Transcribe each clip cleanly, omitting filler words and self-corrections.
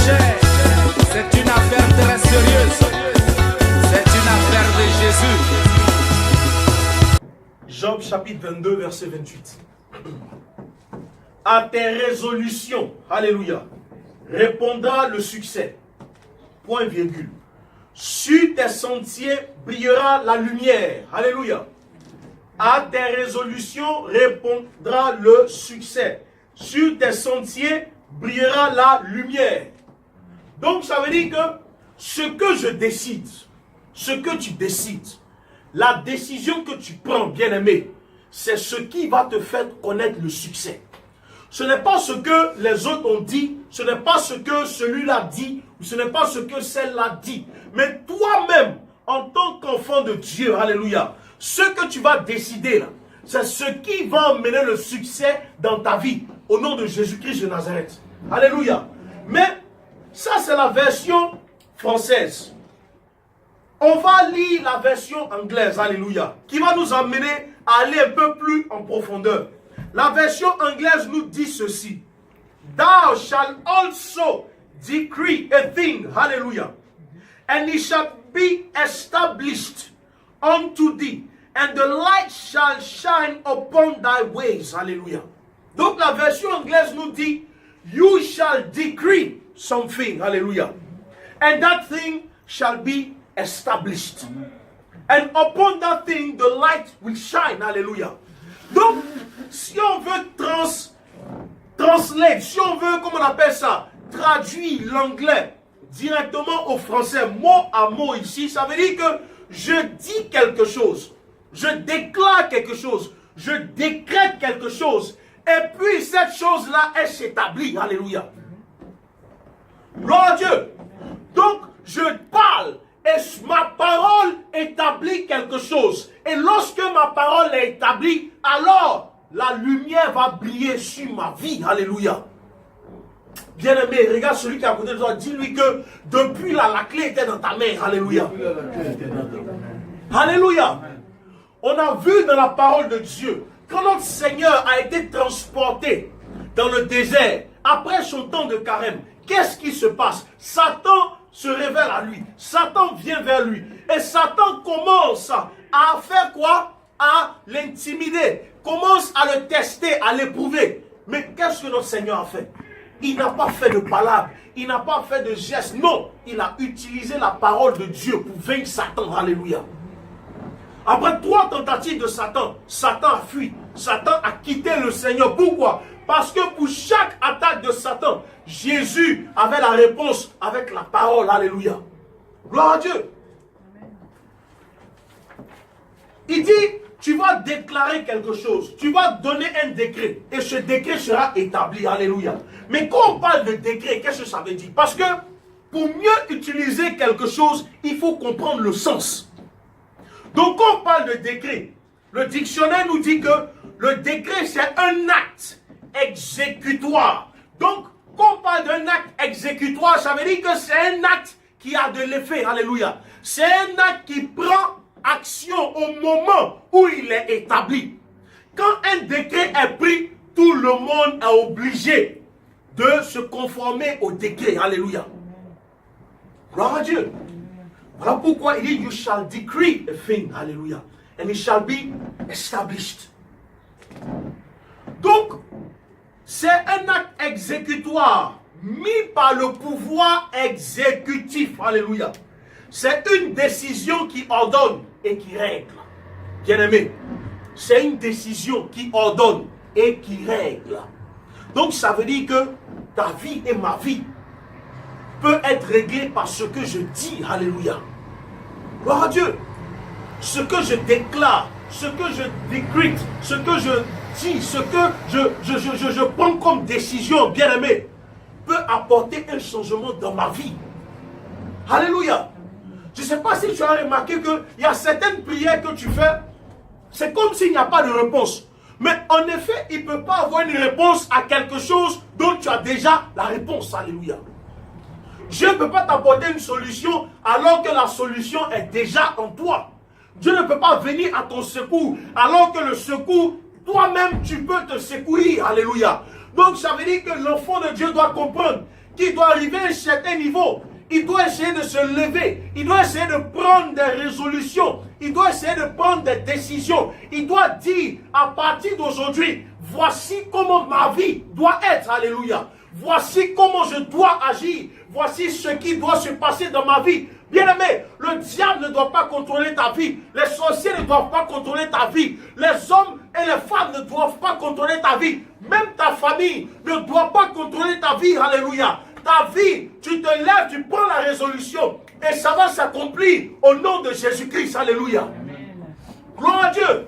cher, c'est une affaire très sérieuse. C'est une affaire de Jésus. Job chapitre 22, verset 28. À tes résolutions, alléluia, répondra le succès. Point virgule. Sur tes sentiers brillera la lumière. Alléluia. À tes résolutions répondra le succès. Sur tes sentiers brillera la lumière. Donc ça veut dire que ce que je décide, ce que tu décides, la décision que tu prends, bien-aimé, c'est ce qui va te faire connaître le succès. Ce n'est pas ce que les autres ont dit, ce n'est pas ce que celui-là dit, ou ce n'est pas ce que celle-là dit. Mais toi-même, en tant qu'enfant de Dieu, alléluia, ce que tu vas décider là, c'est ce qui va emmener le succès dans ta vie, au nom de Jésus-Christ de Nazareth. Alléluia. Mais ça, c'est la version française. On va lire la version anglaise, alléluia, qui va nous amener à aller un peu plus en profondeur. La version anglaise nous dit ceci. Thou shalt also decree a thing, hallelujah, and it shall be established unto thee, and the light shall shine upon thy ways, hallelujah. Donc la version anglaise nous dit, you shall decree something, hallelujah, and that thing shall be established. And upon that thing, the light will shine, hallelujah. Donc, si on veut translate, si on veut, comment on appelle ça, traduire l'anglais directement au français, mot à mot ici, ça veut dire que je dis quelque chose, je déclare quelque chose, je décrète quelque chose, et puis cette chose-là, elle s'établit, alléluia. Gloire à Dieu. Donc, je parle, et ma parole établit quelque chose. Et lorsque ma parole est établie, alors la lumière va briller sur ma vie. Alléluia. Bien-aimé, regarde celui qui est à côté de toi. Dis-lui que depuis là, la clé était dans ta main. Alléluia. Alléluia. On a vu dans la parole de Dieu, quand notre Seigneur a été transporté dans le désert, après son temps de carême, qu'est-ce qui se passe? Satan se révèle à lui. Satan vient vers lui. Et Satan commence à faire quoi? À l'intimider. Commence à le tester, à l'éprouver. Mais qu'est-ce que notre Seigneur a fait? Il n'a pas fait de palabres. Il n'a pas fait de gestes. Non. Il a utilisé la parole de Dieu pour vaincre Satan. Alléluia. Après 3 tentatives de Satan, Satan a fui. Satan a quitté le Seigneur. Pourquoi? Parce que pour chaque attaque de Satan, Jésus avait la réponse avec la parole. Alléluia. Gloire à Dieu. Il dit, tu vas déclarer quelque chose. Tu vas donner un décret. Et ce décret sera établi. Alléluia. Mais quand on parle de décret, qu'est-ce que ça veut dire? Parce que pour mieux utiliser quelque chose, il faut comprendre le sens. Donc quand on parle de décret, le dictionnaire nous dit que le décret c'est un acte exécutoire. Donc, quand on parle d'un acte exécutoire, ça veut dire que c'est un acte qui a de l'effet. Alléluia. C'est un acte qui prend action au moment où il est établi. Quand un décret est pris, tout le monde est obligé de se conformer au décret. Alléluia. Gloire à Dieu. Voilà pourquoi il dit, you shall decree a thing. Alléluia. And it shall be established. Donc, c'est un acte exécutoire mis par le pouvoir exécutif. Alléluia. C'est une décision qui ordonne et qui règle. Bien-aimé, c'est une décision qui ordonne et qui règle. Donc ça veut dire que ta vie et ma vie peut être réglée par ce que je dis. Alléluia. Gloire à Dieu. Ce que je déclare, ce que je décrète, ce que je dis, ce que je prends comme décision, bien-aimé, peut apporter un changement dans ma vie. Alléluia. Je ne sais pas si tu as remarqué qu'il y a certaines prières que tu fais, c'est comme s'il n'y a pas de réponse. Mais en effet, il ne peut pas avoir une réponse à quelque chose dont tu as déjà la réponse. Alléluia. Dieu ne peut pas t'apporter une solution alors que la solution est déjà en toi. Dieu ne peut pas venir à ton secours alors que le secours, toi-même, tu peux te secourir. Alléluia. Donc, ça veut dire que l'enfant de Dieu doit comprendre qui doit arriver à un certain niveau, il doit essayer de se lever, il doit essayer de prendre des résolutions, il doit essayer de prendre des décisions, il doit dire à partir d'aujourd'hui, voici comment ma vie doit être, alléluia. Voici comment je dois agir, voici ce qui doit se passer dans ma vie. Bien-aimé, le diable ne doit pas contrôler ta vie, les sorciers ne doivent pas contrôler ta vie, les hommes et les femmes ne doivent pas contrôler ta vie, même ta famille ne doit pas contrôler ta vie, alléluia. Ta vie, tu te lèves, tu prends la résolution et ça va s'accomplir au nom de Jésus-Christ, alléluia. Amen. Gloire à Dieu.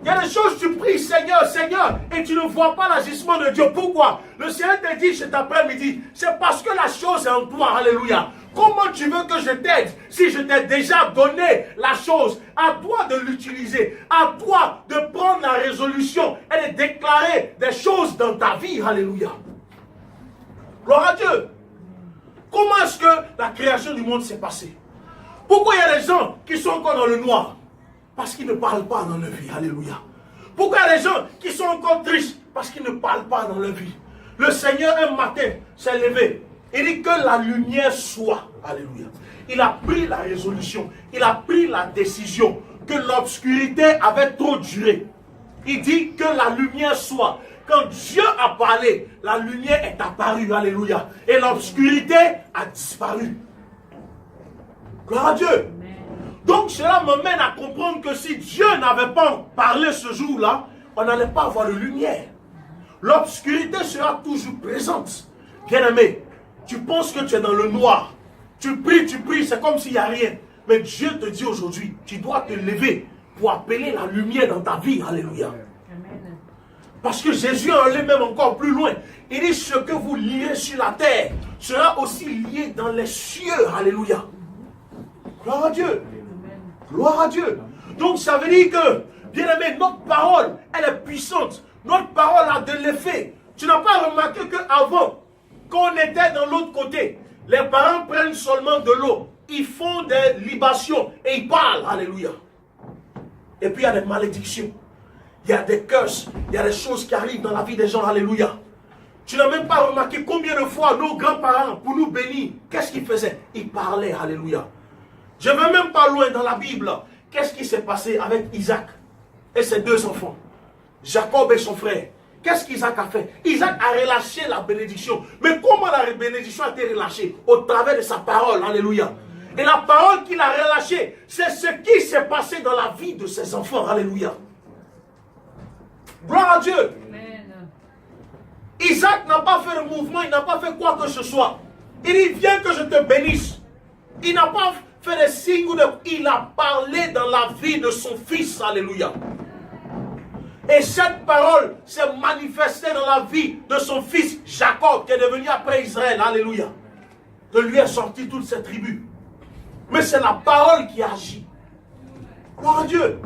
Il y a des choses, tu pries, Seigneur, Seigneur, et tu ne vois pas l'agissement de Dieu. Pourquoi? Le Seigneur te dit cet après-midi, c'est parce que la chose est en toi, alléluia. Comment tu veux que je t'aide si je t'ai déjà donné la chose? À toi de l'utiliser, à toi de prendre la résolution et de déclarer des choses dans ta vie, alléluia. Gloire à Dieu. Comment est-ce que la création du monde s'est passée? Pourquoi il y a des gens qui sont encore dans le noir? Parce qu'ils ne parlent pas dans leur vie. Alléluia. Pourquoi il y a des gens qui sont encore tristes? Parce qu'ils ne parlent pas dans leur vie. Le Seigneur un matin s'est levé. Il dit que la lumière soit. Alléluia. Il a pris la résolution. Il a pris la décision que l'obscurité avait trop duré. Il dit que la lumière soit. Quand Dieu a parlé, la lumière est apparue. Alléluia. Et l'obscurité a disparu. Gloire à Dieu. Donc cela m'amène à comprendre que si Dieu n'avait pas parlé ce jour-là, on n'allait pas avoir de lumière. L'obscurité sera toujours présente. Bien-aimé, tu penses que tu es dans le noir. Tu pries, c'est comme s'il n'y a rien. Mais Dieu te dit aujourd'hui, tu dois te lever pour appeler la lumière dans ta vie. Alléluia. Amen. Parce que Jésus en allait même encore plus loin. Il dit, ce que vous liez sur la terre sera aussi lié dans les cieux. Alléluia. Gloire à Dieu. Gloire à Dieu. Donc ça veut dire que, bien aimé, notre parole, elle est puissante. Notre parole a de l'effet. Tu n'as pas remarqué qu'avant, quand on était dans l'autre côté, les parents prennent seulement de l'eau. Ils font des libations et ils parlent. Alléluia. Et puis il y a des malédictions. Il y a des curses. Il y a des choses qui arrivent dans la vie des gens. Alléluia. Tu n'as même pas remarqué combien de fois nos grands-parents, pour nous bénir, qu'est-ce qu'ils faisaient? Ils parlaient. Alléluia. Je ne vais même pas loin dans la Bible. Qu'est-ce qui s'est passé avec Isaac et ses deux enfants? Jacob et son frère. Qu'est-ce qu'Isaac a fait? Isaac a relâché la bénédiction. Mais comment la bénédiction a été relâchée? Au travers de sa parole. Alléluia. Et la parole qu'il a relâchée, c'est ce qui s'est passé dans la vie de ses enfants. Alléluia. Gloire à Dieu. Amen. Isaac n'a pas fait le mouvement, il n'a pas fait quoi que ce soit. Il dit, viens que je te bénisse. Il n'a pas fait des signes, il a parlé dans la vie de son fils. Alléluia. Et cette parole s'est manifestée dans la vie de son fils Jacob, qui est devenu après Israël. Alléluia. De lui est sorti toutes ces tribus. Mais c'est la parole qui agit. Gloire à Dieu.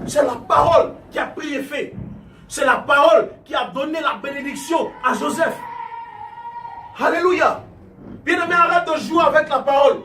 C'est la parole qui a pris effet. C'est la parole qui a donné la bénédiction à Joseph. Alléluia. Bien-aimé, arrête de jouer avec la parole.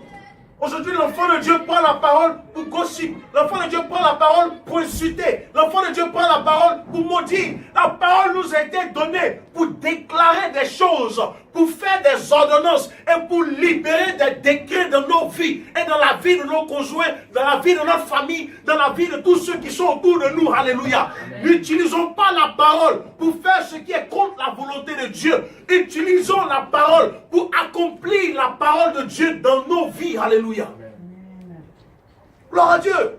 Aujourd'hui, l'enfant de Dieu prend la parole pour gossip. L'enfant de Dieu prend la parole pour insulter. L'enfant de Dieu prend la parole pour maudire. La parole nous a été donnée pour déclarer des choses, pour faire des ordonnances et pour libérer des décrets dans nos vies et dans la vie de nos conjoints, dans la vie de notre famille, dans la vie de tous ceux qui sont autour de nous. Alléluia. N'utilisons pas la parole pour faire ce qui est contre la volonté de Dieu. Utilisons la parole pour accomplir la parole de Dieu dans nos vies. Alléluia. Gloire à Dieu.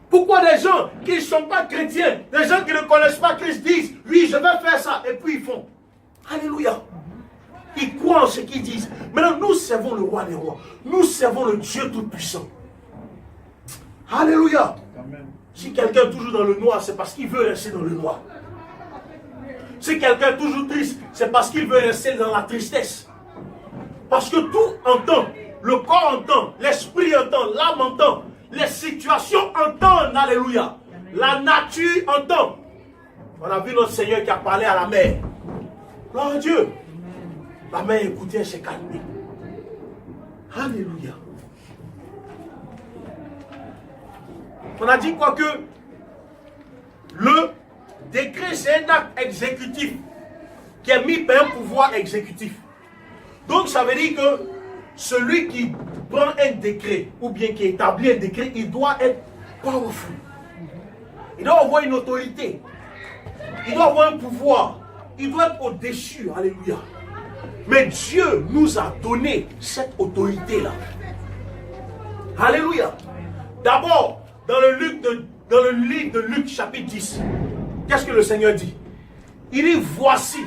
Pourquoi des gens qui ne sont pas chrétiens, des gens qui ne connaissent pas Christ disent, oui, je vais faire ça, et puis ils font. Alléluia. Ils croient en ce qu'ils disent. Maintenant, nous servons le roi des rois. Nous servons le Dieu Tout-Puissant. Alléluia. Amen. Si quelqu'un est toujours dans le noir, c'est parce qu'il veut rester dans le noir. Si quelqu'un est toujours triste, c'est parce qu'il veut rester dans la tristesse. Parce que tout entend. Le corps entend, l'esprit entend, l'âme entend, les situations entendent, alléluia. La nature entend. On a vu notre Seigneur qui a parlé à la mer. Gloire à Dieu. La mer écoutait, elle s'est calmée. Alléluia. On a dit quoi que le décret, c'est un acte exécutif qui est mis par un pouvoir exécutif. Donc ça veut dire que celui qui prend un décret ou bien qui établit un décret, il doit être powerful. Il doit avoir une autorité. Il doit avoir un pouvoir. Il doit être au-dessus. Alléluia. Mais Dieu nous a donné cette autorité-là. Alléluia. D'abord, dans le livre de Luc chapitre 10, qu'est-ce que le Seigneur dit? Il dit, voici,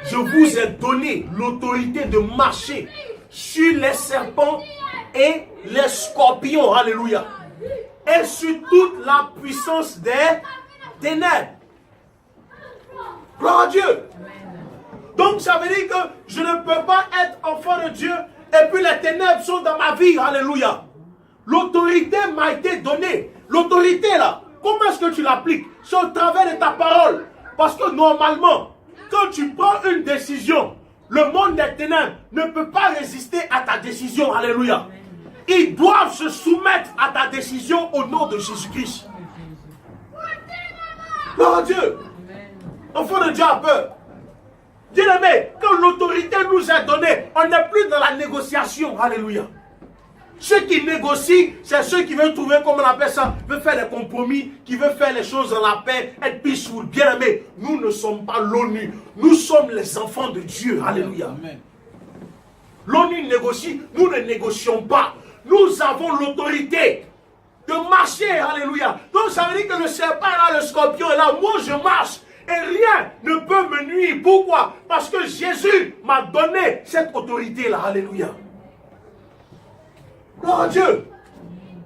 je vous ai donné l'autorité de marcher sur les serpents et les scorpions. Alléluia. Et sur toute la puissance des ténèbres. Gloire à Dieu. Donc ça veut dire que je ne peux pas être enfant de Dieu et puis les ténèbres sont dans ma vie. Alléluia. L'autorité m'a été donnée. L'autorité là, comment est-ce que tu l'appliques? C'est au travers de ta parole. Parce que normalement, quand tu prends une décision, le monde des ténèbres ne peut pas résister à ta décision. Alléluia. Ils doivent se soumettre à ta décision au nom de Jésus-Christ. Gloire à Dieu. Enfant de Dieu a peur. Bien-aimé, quand l'autorité nous est donnée, on n'est plus dans la négociation. Alléluia. Ceux qui négocient, c'est ceux qui veulent trouver, comme on appelle ça, veulent faire des compromis, qui veulent faire les choses dans la paix, être peaceful. Bien-aimé, nous ne sommes pas l'ONU. Nous sommes les enfants de Dieu. Alléluia. L'ONU négocie, nous ne négocions pas. Nous avons l'autorité de marcher. Alléluia. Donc ça veut dire que le serpent est là, le scorpion est là. Moi, je marche. Et rien ne peut me nuire. Pourquoi? Parce que Jésus m'a donné cette autorité-là. Alléluia. Gloire à Dieu.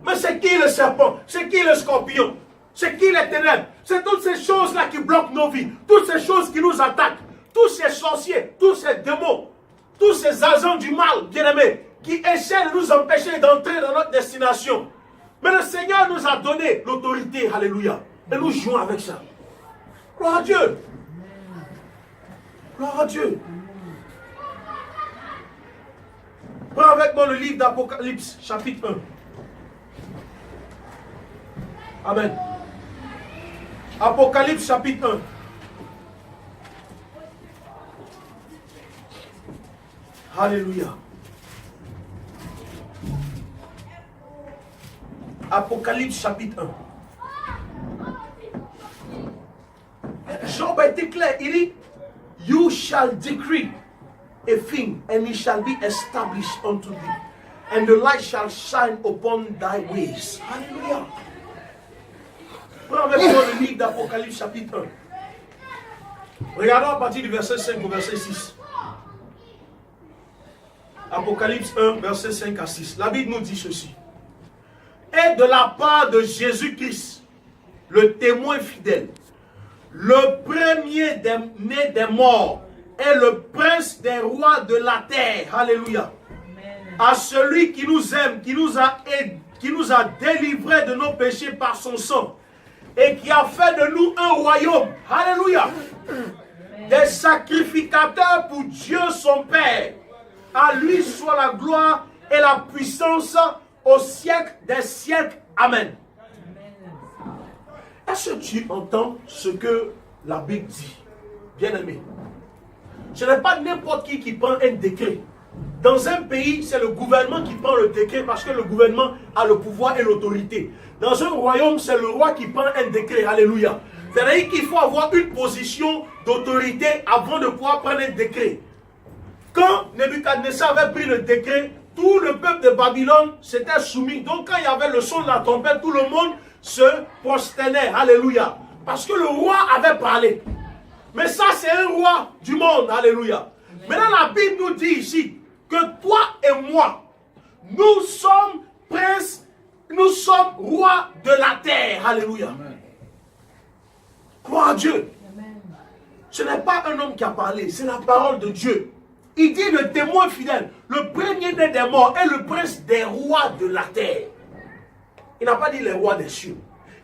Mais c'est qui le serpent? C'est qui le scorpion? C'est qui les ténèbres? C'est toutes ces choses-là qui bloquent nos vies. Toutes ces choses qui nous attaquent. Tous ces sorciers, tous ces démons, tous ces agents du mal, bien-aimés, qui essaient de nous empêcher d'entrer dans notre destination. Mais le Seigneur nous a donné l'autorité. Alléluia. Et nous jouons avec ça. Gloire à Dieu. Gloire à Dieu. Prends avec moi le livre d'Apocalypse, chapitre 1. Amen. Apocalypse, chapitre 1. Alléluia. Apocalypse, chapitre 1. Job a été clair, il dit, you shall decree a thing, and it shall be established unto thee, and the light shall shine upon thy ways. Alléluia. Prends avec moi le livre d'Apocalypse chapitre 1. Regardons à partir du verset 5 au verset 6. Apocalypse 1, verset 5 à 6. La Bible nous dit ceci. Et de la part de Jésus-Christ, le témoin fidèle, le premier né des morts est le prince des rois de la terre. Alléluia. À celui qui nous aime, qui nous a délivrés de nos péchés par son sang et qui a fait de nous un royaume. Alléluia. Des sacrificateurs pour Dieu son Père. À lui soit la gloire et la puissance au siècle des siècles. Amen. Est-ce que tu entends ce que la Bible dit? Bien-aimé. Ce n'est pas n'importe qui prend un décret. Dans un pays, c'est le gouvernement qui prend le décret parce que le gouvernement a le pouvoir et l'autorité. Dans un royaume, c'est le roi qui prend un décret. Alléluia. C'est-à-dire qu'il faut avoir une position d'autorité avant de pouvoir prendre un décret. Quand Nebuchadnezzar avait pris le décret, tout le peuple de Babylone s'était soumis. Donc quand il y avait le son de la trompette, tout le monde se prosternait. Alléluia. Parce que le roi avait parlé. Mais ça, c'est un roi du monde. Alléluia. Maintenant, la Bible nous dit ici que toi et moi, nous sommes princes, nous sommes rois de la terre. Alléluia. Gloire à Dieu. Amen. Ce n'est pas un homme qui a parlé, c'est la parole de Dieu. Il dit le témoin fidèle, le premier né des morts est le prince des rois de la terre. Il n'a pas dit les rois des cieux.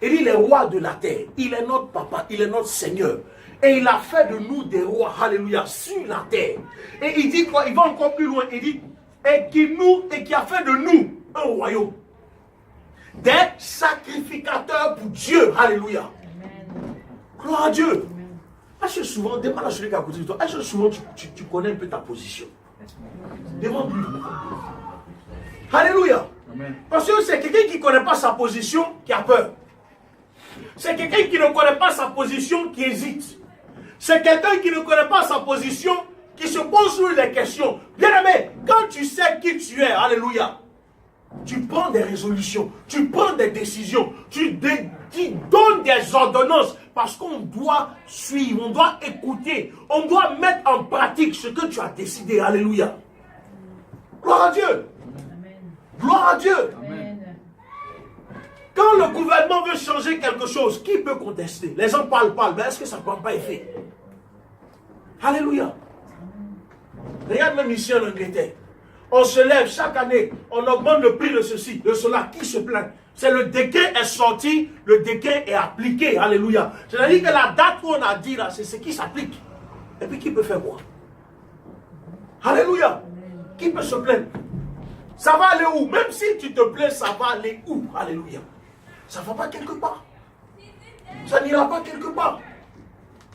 Il dit les rois de la terre. Il est notre papa, il est notre Seigneur. Et il a fait de nous des rois, alléluia, sur la terre. Et il dit quoi? Il va encore plus loin. Il dit, et qui a fait de nous un royaume. Des sacrificateurs pour Dieu, alléluia. Amen. Gloire à Dieu. Amen. Est-ce que souvent, demande à celui qui est à côté de toi, est-ce que souvent tu connais un peu ta position? Demande-lui. Alléluia. Amen. Parce que c'est quelqu'un qui ne connaît pas sa position qui a peur. C'est quelqu'un qui ne connaît pas sa position qui hésite. C'est quelqu'un qui ne connaît pas sa position qui se pose sur les questions. Bien aimé, quand tu sais qui tu es, alléluia, tu prends des résolutions, tu prends des décisions, tu donnes des ordonnances parce qu'on doit suivre, on doit écouter, on doit mettre en pratique ce que tu as décidé. Alléluia. Gloire à Dieu. Gloire à Dieu. Amen. Quand le gouvernement veut changer quelque chose, qui peut contester? Les gens parlent, mais est-ce que ça ne prend pas effet? Alléluia. Regarde même ici en Angleterre. On se lève chaque année, on augmente le prix de ceci, de cela. Qui se plaint? C'est le décret est sorti, le décret est appliqué. Alléluia. C'est-à-dire que la date où on a dit là, c'est ce qui s'applique. Et puis qui peut faire quoi? Alléluia. Qui peut se plaindre? Ça va aller où? Même si tu te plains, ça va aller où? Alléluia. Ça ne va pas quelque part. Ça n'ira pas quelque part.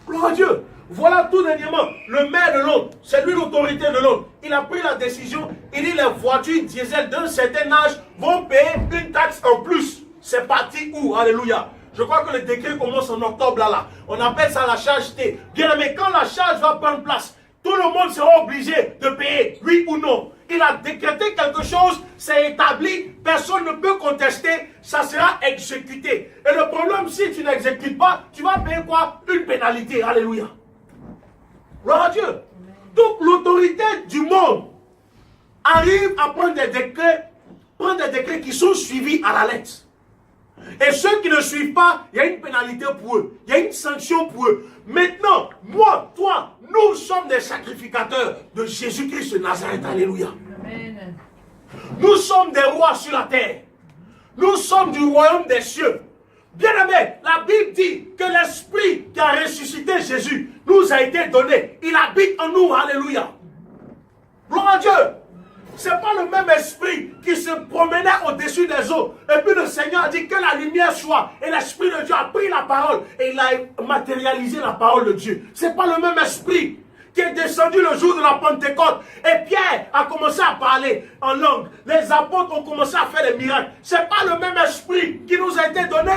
Gloire à Dieu. Voilà tout dernièrement, le maire de Londres, c'est lui l'autorité de Londres. Il a pris la décision, il dit les voitures diesel d'un certain âge vont payer une taxe en plus. C'est parti où? Alléluia. Je crois que le décret commence en octobre là. On appelle ça la charge T. Bien aimé, quand la charge va prendre place, tout le monde sera obligé de payer, oui ou non. Il a décrété quelque chose, c'est établi, personne ne peut contester, ça sera exécuté. Et le problème, si tu n'exécutes pas, tu vas payer quoi? Une pénalité. Alléluia. Gloire à Dieu. Donc l'autorité du monde arrive à prendre des décrets qui sont suivis à la lettre. Et ceux qui ne suivent pas, il y a une pénalité pour eux. Il y a une sanction pour eux. Maintenant, moi, toi, nous sommes des sacrificateurs de Jésus-Christ de Nazareth. Alléluia. Amen. Nous sommes des rois sur la terre. Nous sommes du royaume des cieux. Bien aimé, la Bible dit que l'esprit qui a ressuscité Jésus nous a été donné. Il habite en nous. Alléluia. Gloire à Dieu. Ce n'est pas le même esprit qui se promenait au-dessus des eaux. Et puis le Seigneur a dit que la lumière soit. Et l'esprit de Dieu a pris la parole. Et il a matérialisé la parole de Dieu. Ce n'est pas le même esprit qui est descendu le jour de la Pentecôte. Et Pierre a commencé à parler en langue. Les apôtres ont commencé à faire des miracles. Ce n'est pas le même esprit qui nous a été donné.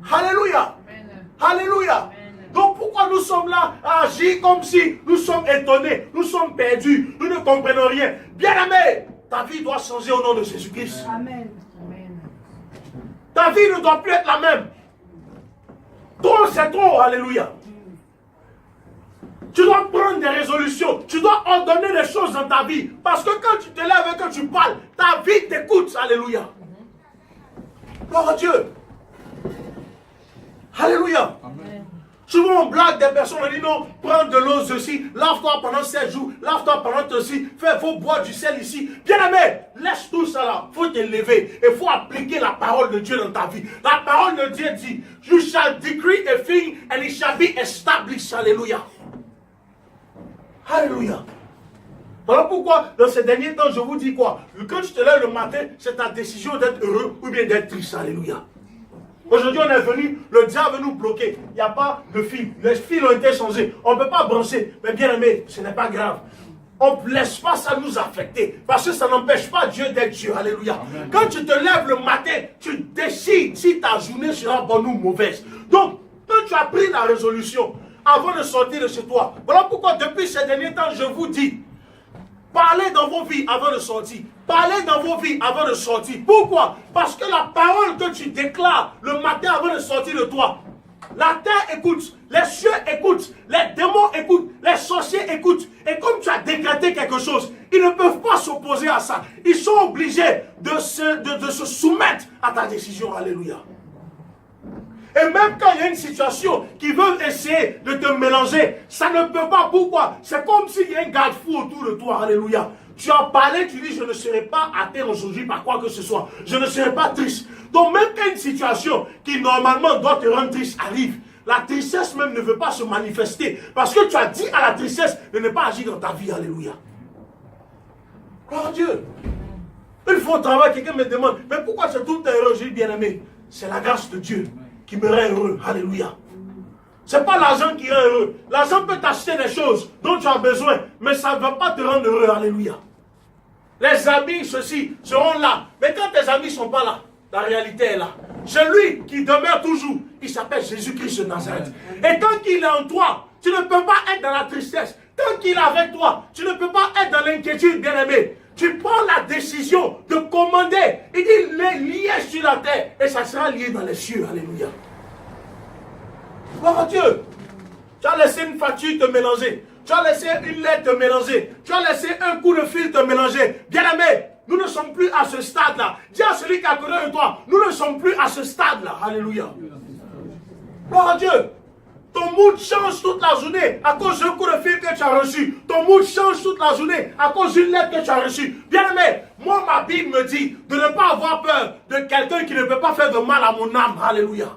Alléluia. Amen. Alléluia. Amen. Donc pourquoi nous sommes là à agir comme si nous sommes étonnés, nous sommes perdus, nous ne comprenons rien. Bien aimé, ta vie doit changer au nom de Jésus-Christ. Amen. Amen. Ta vie ne doit plus être la même. Trop, c'est trop. Alléluia. Tu dois prendre des résolutions. Tu dois ordonner des choses dans ta vie. Parce que quand tu te lèves et que tu parles, ta vie t'écoute. Alléluia. Gloire à Dieu. Alléluia. Amen. Souvent on blague des personnes, on dit non, prends de l'eau ceci, lave-toi pendant 7 jours, lave-toi pendant ceci, faut boire du sel ici. Bien aimé, laisse tout ça là, il faut te lever et il faut appliquer la parole de Dieu dans ta vie. La parole de Dieu dit, you shall decree a thing and it shall be established. Alléluia. Alléluia. Voilà pourquoi dans ces derniers temps je vous dis quoi? Quand tu te lèves le matin, c'est ta décision d'être heureux ou bien d'être triste. Alléluia. Aujourd'hui, on est venu, le diable veut nous bloquer. Il n'y a pas de fil. Les fils ont été changés. On ne peut pas brancher. Mais bien aimé, ce n'est pas grave. On ne laisse pas ça nous affecter. Parce que ça n'empêche pas Dieu d'être Dieu. Alléluia. Amen. Quand tu te lèves le matin, tu décides si ta journée sera bonne ou mauvaise. Donc, quand tu as pris la résolution, avant de sortir de chez toi, voilà pourquoi depuis ces derniers temps, je vous dis, parlez dans vos vies avant de sortir. Parlez dans vos vies avant de sortir. Pourquoi? Parce que la parole que tu déclares le matin avant de sortir de toi, la terre écoute, les cieux écoutent, les démons écoutent, les sorciers écoutent. Et comme tu as décrété quelque chose, ils ne peuvent pas s'opposer à ça. Ils sont obligés de se soumettre à ta décision. Alléluia. Et même quand il y a une situation qui veut essayer de te mélanger, ça ne peut pas. Pourquoi? C'est comme s'il y a un garde-fou autour de toi. Alléluia. Tu as parlé, tu dis, je ne serai pas atteint aujourd'hui par quoi que ce soit. Je ne serai pas triste. Donc même quand une situation qui normalement doit te rendre triste arrive, la tristesse même ne veut pas se manifester. Parce que tu as dit à la tristesse de ne pas agir dans ta vie. Alléluia. Gloire à Dieu. Une fois au travail, quelqu'un me demande, mais pourquoi c'est tout heureux? J'ai dit, bien aimé, c'est la grâce de Dieu qui me rend heureux. Alléluia. Ce n'est pas l'argent qui rend heureux. L'argent peut t'acheter des choses dont tu as besoin, mais ça ne va pas te rendre heureux. Alléluia. Les amis, ceux-ci, seront là. Mais quand tes amis ne sont pas là, la réalité est là. Celui qui demeure toujours, il s'appelle Jésus-Christ de Nazareth. Et tant qu'il est en toi, tu ne peux pas être dans la tristesse. Tant qu'il est avec toi, tu ne peux pas être dans l'inquiétude, bien-aimé. Tu prends la décision de commander. Il dit, les lié sur la terre et ça sera lié dans les cieux. Alléluia. Gloire à Dieu. Tu as laissé une facture te mélanger. Tu as laissé une lettre te mélanger. Tu as laissé un coup de fil te mélanger. Bien-aimé, nous ne sommes plus à ce stade-là. Dis à celui qui est à côté de toi, nous ne sommes plus à ce stade-là. Alléluia. Gloire à Dieu. Ton mood change toute la journée à cause d'un coup de fil que tu as reçu. Ton mood change toute la journée à cause d'une lettre que tu as reçue. Bien-aimé, moi, ma Bible me dit de ne pas avoir peur de quelqu'un qui ne peut pas faire de mal à mon âme. Alléluia.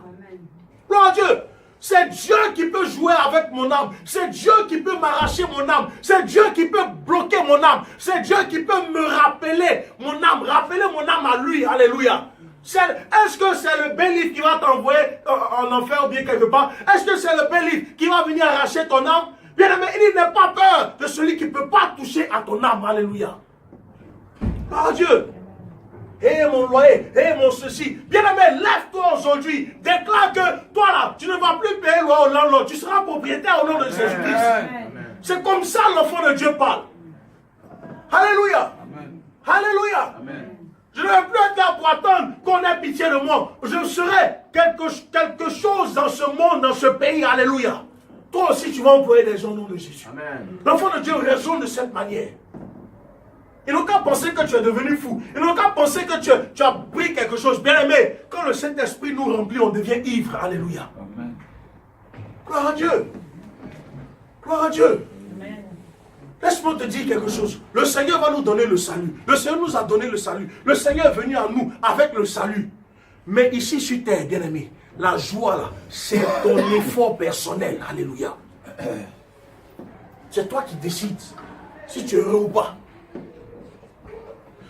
Gloire à Dieu. C'est Dieu qui peut jouer avec mon âme. C'est Dieu qui peut m'arracher mon âme. C'est Dieu qui peut bloquer mon âme. C'est Dieu qui peut me rappeler mon âme. Rappeler mon âme à lui. Alléluia. Est-ce que c'est le bel livre qui va t'envoyer en enfer ou bien quelque part? Est-ce que c'est le bel livre qui va venir arracher ton âme? Bien aimé, il n'a pas peur de celui qui ne peut pas toucher à ton âme. Alléluia. Par Dieu. Hé mon loyer, hé mon ceci. Bien aimé, lève-toi aujourd'hui. Déclare que toi là, tu ne vas plus payer loyer au landlord. Tu seras propriétaire au nom de Jésus-Christ. C'est comme ça l'enfant de Dieu parle. Alléluia. Amen. Alléluia. Amen. Je ne vais plus être là pour attendre qu'on ait pitié de moi. Je serai quelque chose dans ce monde, dans ce pays. Alléluia. Toi aussi, tu vas employer des gens au nom de Jésus. L'enfant de Dieu raisonne de cette manière. Ils n'ont qu'à penser que tu es devenu fou. Ils n'ont qu'à penser que tu as pris quelque chose. Bien aimé, quand le Saint-Esprit nous remplit, on devient ivre. Alléluia. Amen. Gloire à Dieu. Gloire à Dieu. Laisse-moi te dire quelque chose. Le Seigneur va nous donner le salut. Le Seigneur nous a donné le salut. Le Seigneur est venu à nous avec le salut. Mais ici sur terre, bien aimé, la joie là, c'est ton effort personnel. Alléluia. C'est toi qui décides si tu es heureux ou pas.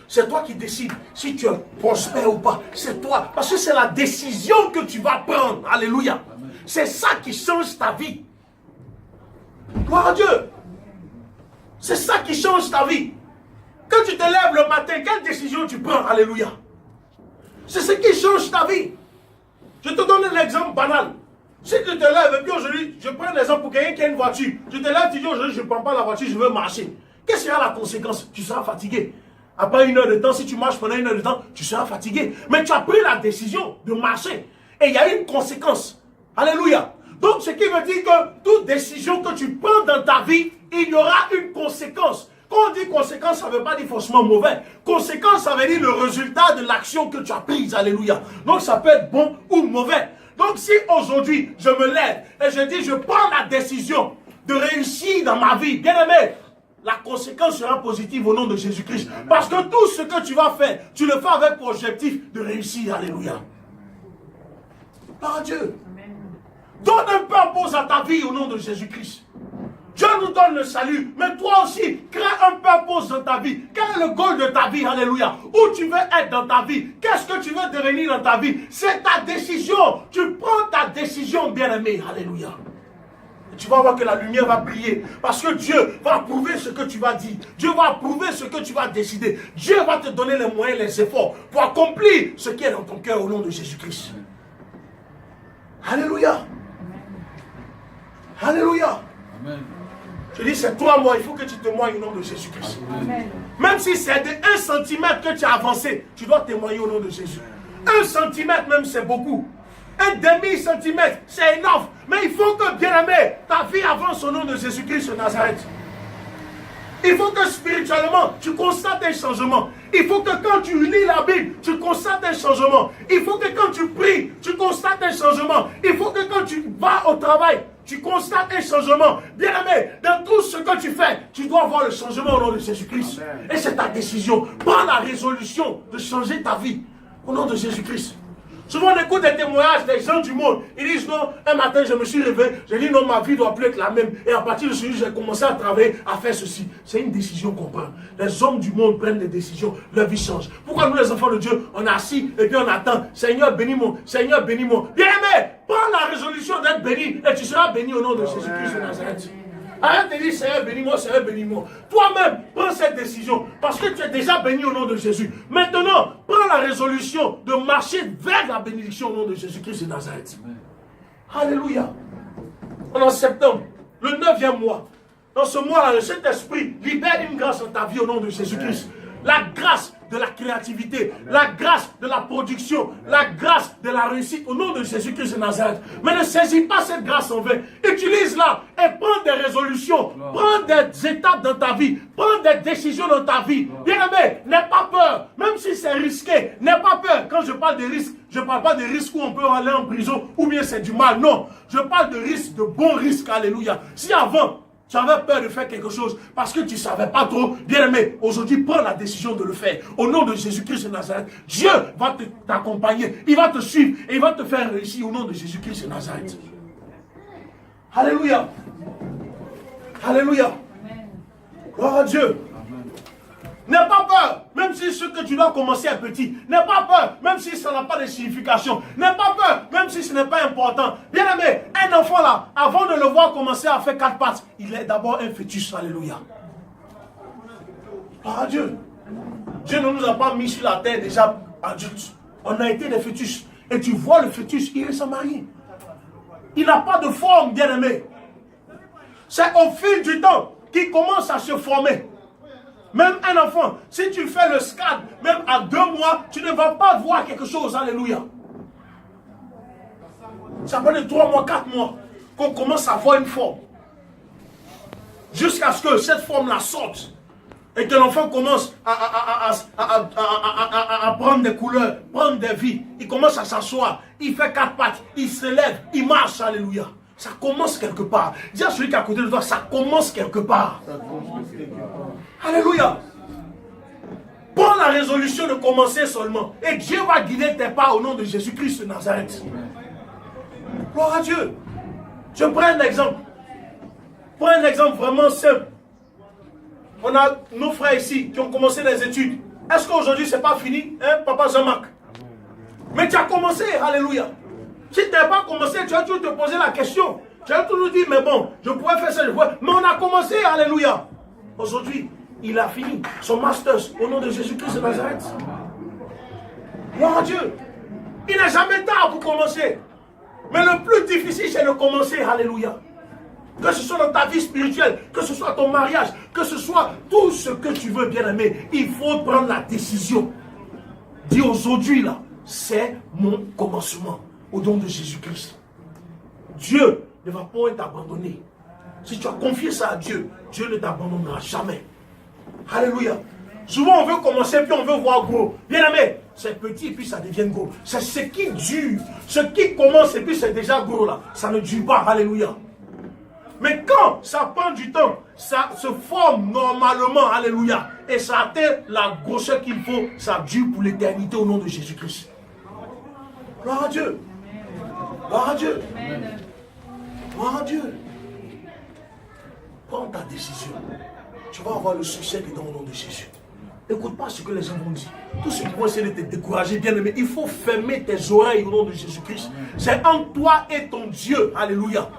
C'est toi qui décides si tu es prospère ou pas. C'est toi. Parce que c'est la décision que tu vas prendre. Alléluia. C'est ça qui change ta vie. Gloire à Dieu. C'est ça qui change ta vie. Quand tu te lèves le matin, quelle décision tu prends? Alléluia. C'est ce qui change ta vie. Je te donne un exemple banal. Si tu te lèves, et puis aujourd'hui, je prends l'exemple pour quelqu'un qui a une voiture. Tu te lèves, tu dis aujourd'hui, je ne prends pas la voiture, je veux marcher. Quelle sera la conséquence? Tu seras fatigué. Après 1 heure de temps, si tu marches pendant 1 heure de temps, tu seras fatigué. Mais tu as pris la décision de marcher. Et il y a une conséquence. Alléluia. Donc, ce qui veut dire que toute décision que tu prends dans ta vie, il y aura une conséquence. Quand on dit conséquence, ça ne veut pas dire forcément mauvais. Conséquence, ça veut dire le résultat de l'action que tu as prise. Alléluia. Donc, ça peut être bon ou mauvais. Donc, si aujourd'hui, je me lève et je dis, je prends la décision de réussir dans ma vie, bien aimé, la conséquence sera positive au nom de Jésus-Christ. Parce que tout ce que tu vas faire, tu le fais avec pour objectif de réussir. Alléluia. Par Dieu. Donne un purpose à ta vie au nom de Jésus-Christ. Dieu nous donne le salut, mais toi aussi, crée un purpose dans ta vie. Quel est le goal de ta vie? Alléluia. Où tu veux être dans ta vie? Qu'est-ce que tu veux devenir dans ta vie? C'est ta décision. Tu prends ta décision, bien-aimé. Alléluia. Et tu vas voir que la lumière va briller. Parce que Dieu va approuver ce que tu vas dire. Dieu va approuver ce que tu vas décider. Dieu va te donner les moyens, les efforts pour accomplir ce qui est dans ton cœur au nom de Jésus-Christ. Alléluia. Alléluia. Amen. Je dis, c'est toi, moi, il faut que tu témoignes au nom de Jésus-Christ. Même si c'est de 1 centimètre que tu as avancé, tu dois témoigner au nom de Jésus. 1 centimètre même, c'est beaucoup. 1 demi-centimètre, c'est énorme. Mais il faut que, bien aimé, ta vie avance au nom de Jésus-Christ de Nazareth. Il faut que spirituellement, tu constates un changement. Il faut que quand tu lis la Bible, tu constates un changement. Il faut que quand tu pries, tu constates un changement. Il faut que quand tu vas au travail, tu constates un changement. Bien aimé, dans tout ce que tu fais, tu dois avoir le changement au nom de Jésus-Christ. Et c'est ta décision. Prends la résolution de changer ta vie au nom de Jésus-Christ. Souvent, on écoute des témoignages des gens du monde. Ils disent non, un matin, je me suis réveillé. J'ai dit non, ma vie ne doit plus être la même. Et à partir de ce jour, j'ai commencé à travailler, à faire ceci. C'est une décision qu'on prend. Les hommes du monde prennent des décisions. Leur vie change. Pourquoi nous, les enfants de Dieu, on est assis et puis on attend. Seigneur, bénis-moi. Seigneur, bénis-moi. Bien aimé, prends la résolution d'être béni et tu seras béni au nom de Jésus-Christ de Nazareth. Arrête de dire Seigneur bénis-moi, Seigneur bénis-moi. Toi-même, prends cette décision parce que tu es déjà béni au nom de Jésus. Maintenant, prends la résolution de marcher vers la bénédiction au nom de Jésus-Christ de Nazareth. Alléluia. On est en septembre, le 9e mois. Dans ce mois-là, le Saint-Esprit libère une grâce dans ta vie au nom de Jésus-Christ. La grâce de la créativité, la grâce de la production, la grâce de la réussite au nom de Jésus-Christ de Nazareth. Mais ne saisis pas cette grâce en vain. Utilise-la et prends des résolutions, prends des étapes dans ta vie, prends des décisions dans ta vie. Bien-aimé, n'aie pas peur, même si c'est risqué, n'aie pas peur. Quand je parle de risque, je ne parle pas de risque où on peut aller en prison ou bien c'est du mal. Non, je parle de risque, de bons risques. Alléluia. Si avant, tu avais peur de faire quelque chose parce que tu ne savais pas trop. Bien-aimé, aujourd'hui, prends la décision de le faire. Au nom de Jésus-Christ de Nazareth, Dieu va t'accompagner. Il va te suivre et il va te faire réussir au nom de Jésus-Christ de Nazareth. Alléluia. Alléluia. Gloire à Dieu. N'aie pas peur, même si ce que tu dois commencer est petit. N'aie pas peur, même si ça n'a pas de signification. N'aie pas peur, même si ce n'est pas important. Bien aimé, un enfant là, avant de le voir commencer à faire 4 pattes, il est d'abord un fœtus. Alléluia. Gloire à Dieu. Dieu ne nous a pas mis sur la terre déjà adultes. On a été des fœtus. Et tu vois le fœtus, il est sans mari. Il n'a pas de forme, bien aimé. C'est au fil du temps qu'il commence à se former. Même un enfant, si tu fais le SCAD, même à 2 mois, tu ne vas pas voir quelque chose. Alléluia. Ça prend 3 mois, 4 mois, qu'on commence à voir une forme. Jusqu'à ce que cette forme-là sorte. Et que l'enfant commence à prendre des couleurs, prendre des vies. Il commence à s'asseoir. Il fait 4 pattes. Il se lève. Il marche. Alléluia. Ça commence quelque part. Dis à celui qui est à côté de toi, ça commence quelque part. Alléluia. Prends la résolution de commencer seulement. Et Dieu va guider tes pas au nom de Jésus-Christ de Nazareth. Gloire à Dieu. Je prends un exemple. Prends un exemple vraiment simple. On a nos frères ici qui ont commencé les études. Est-ce qu'aujourd'hui ce n'est pas fini, hein, Papa Jean-Marc? Mais tu as commencé, alléluia. Si tu n'as pas commencé, tu vas toujours te poser la question. Tu vas toujours dire, mais bon, je pourrais faire ça, je pourrais. Mais on a commencé, alléluia. Aujourd'hui, il a fini son master au nom de Jésus-Christ de Nazareth. Gloire à Dieu. Il n'est jamais tard pour commencer. Mais le plus difficile, c'est de commencer, alléluia. Que ce soit dans ta vie spirituelle, que ce soit ton mariage, que ce soit tout ce que tu veux, bien aimé, il faut prendre la décision. Dis aujourd'hui, là, c'est mon commencement. Au nom de Jésus-Christ. Dieu ne va pas t'abandonner. Si tu as confié ça à Dieu, Dieu ne t'abandonnera jamais. Alléluia. Souvent on veut commencer puis on veut voir gros. Bien aimé, c'est petit et puis ça devient gros. C'est ce qui dure. Ce qui commence et puis c'est déjà gros là. Ça ne dure pas. Alléluia. Mais quand ça prend du temps, ça se forme normalement. Alléluia. Et ça atteint la grosseur qu'il faut. Ça dure pour l'éternité au nom de Jésus-Christ. Gloire à Dieu. Gloire à Dieu. Gloire à Dieu. Prends ta décision. Tu vas avoir le succès dedans au nom de Jésus. N'écoute pas ce que les gens vont dire. Tous ceux qui vont essayer de te décourager, bien aimé, il faut fermer tes oreilles au nom de Jésus-Christ. C'est entre toi et ton Dieu. Alléluia.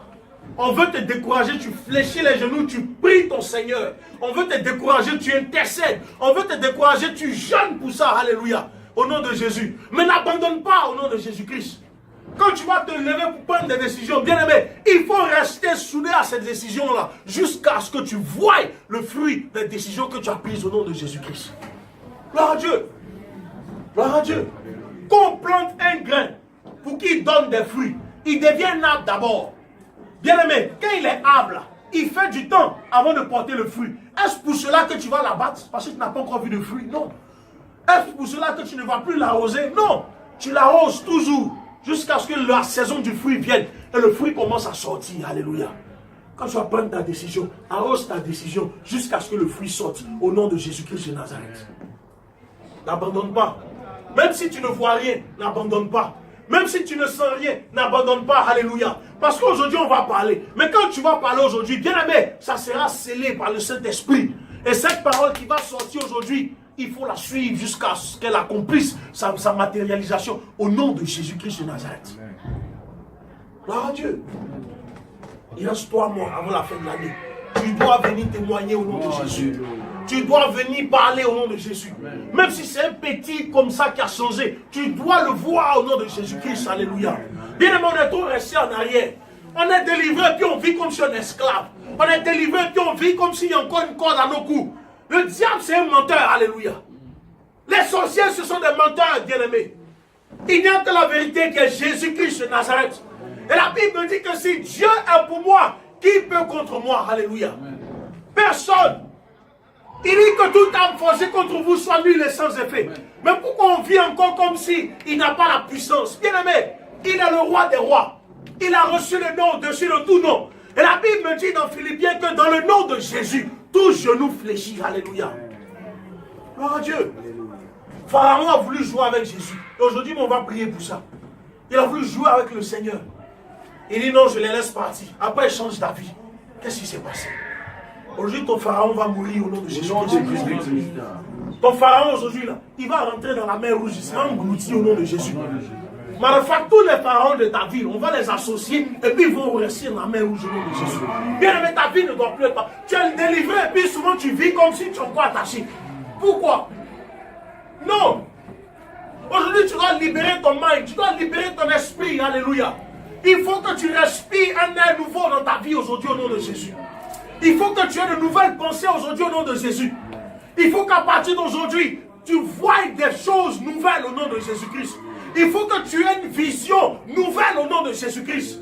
On veut te décourager, tu fléchis les genoux, tu pries ton Seigneur. On veut te décourager, tu intercèdes. On veut te décourager, tu jeûnes pour ça. Alléluia. Au nom de Jésus. Mais n'abandonne pas au nom de Jésus-Christ. Quand tu vas te lever pour prendre des décisions, bien aimé, il faut rester soudé à cette décision-là jusqu'à ce que tu voies le fruit des décisions que tu as prises au nom de Jésus-Christ. Gloire à Dieu. Gloire à Dieu. Quand on plante un grain pour qu'il donne des fruits, il devient un arbre d'abord. Bien aimé, quand il est arbre, il fait du temps avant de porter le fruit. Est-ce pour cela que tu vas l'abattre parce que tu n'as pas encore vu de fruit? Non. Est-ce pour cela que tu ne vas plus l'arroser? Non. Tu l'arroses toujours. Jusqu'à ce que la saison du fruit vienne et le fruit commence à sortir. Alléluia. Quand tu vas prendre ta décision, arrose ta décision jusqu'à ce que le fruit sorte au nom de Jésus-Christ de Nazareth. N'abandonne pas. Même si tu ne vois rien, n'abandonne pas. Même si tu ne sens rien, n'abandonne pas. Alléluia. Parce qu'aujourd'hui, on va parler. Mais quand tu vas parler aujourd'hui, bien aimé, ça sera scellé par le Saint-Esprit. Et cette parole qui va sortir aujourd'hui, il faut la suivre jusqu'à ce qu'elle accomplisse sa matérialisation au nom de Jésus-Christ de Nazareth. Gloire à Dieu. Il reste 3 mois avant la fin de l'année. Tu dois venir témoigner au nom de Jésus. Tu dois venir parler au nom de Jésus. Même si c'est un petit comme ça qui a changé, tu dois le voir au nom de Jésus-Christ. Alléluia. Bien aimé, on est trop resté en arrière. On est délivré puis on vit comme si on est esclave. On est délivré puis on vit comme s'il y a encore une corde à nos cous. Le diable c'est un menteur. Alléluia. Les sorciers ce sont des menteurs, bien-aimés. Il n'y a que la vérité qui est Jésus-Christ de Nazareth. Et la Bible dit que si Dieu est pour moi, qui peut contre moi? Alléluia. Personne. Il dit que toute âme forcée contre vous soit nulle et sans effet. Mais pourquoi on vit encore comme si il n'a pas la puissance? Bien aimé, il est le roi des rois. Il a reçu le nom au-dessus de tout nom. Et la Bible me dit dans Philippiens que dans le nom de Jésus, tout genou fléchit. Alléluia. Gloire à Dieu. Pharaon a voulu jouer avec Jésus. Et aujourd'hui, on va prier pour ça. Il a voulu jouer avec le Seigneur. Il dit non, je les laisse partir. Après, il change d'avis. Qu'est-ce qui s'est passé? Aujourd'hui, ton pharaon va mourir au nom de Jésus. Ton pharaon aujourd'hui, là, il va rentrer dans la mer rouge. Il sera englouti au nom de Jésus. Malheureusement, tous les pharaons de ta vie, on va les associer et puis ils vont rester dans la mer rouge au nom de Jésus. Bien aimé, ta vie ne doit plus être. Tu es délivré et puis souvent tu vis comme si tu es encore attaché. Pourquoi? Non. Aujourd'hui, tu dois libérer ton mind, tu dois libérer ton esprit. Alléluia. Il faut que tu respires un air nouveau dans ta vie aujourd'hui au nom de Jésus. Il faut que tu aies de nouvelles pensées aujourd'hui au nom de Jésus. Il faut qu'à partir d'aujourd'hui, tu voies des choses nouvelles au nom de Jésus-Christ. Il faut que tu aies une vision nouvelle au nom de Jésus-Christ.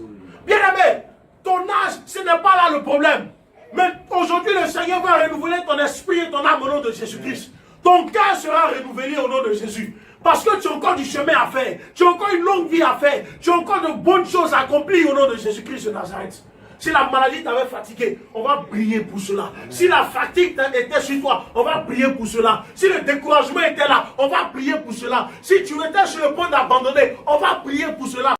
Bien aimé, ton âge, ce n'est pas là le problème. Mais aujourd'hui, le Seigneur va renouveler ton esprit et ton âme au nom de Jésus-Christ. Ton cœur sera renouvelé au nom de Jésus. Parce que tu as encore du chemin à faire. Tu as encore une longue vie à faire. Tu as encore de bonnes choses à accomplir au nom de Jésus-Christ de Nazareth. Si la maladie t'avait fatigué, on va prier pour cela. Si la fatigue était sur toi, on va prier pour cela. Si le découragement était là, on va prier pour cela. Si tu étais sur le point d'abandonner, on va prier pour cela.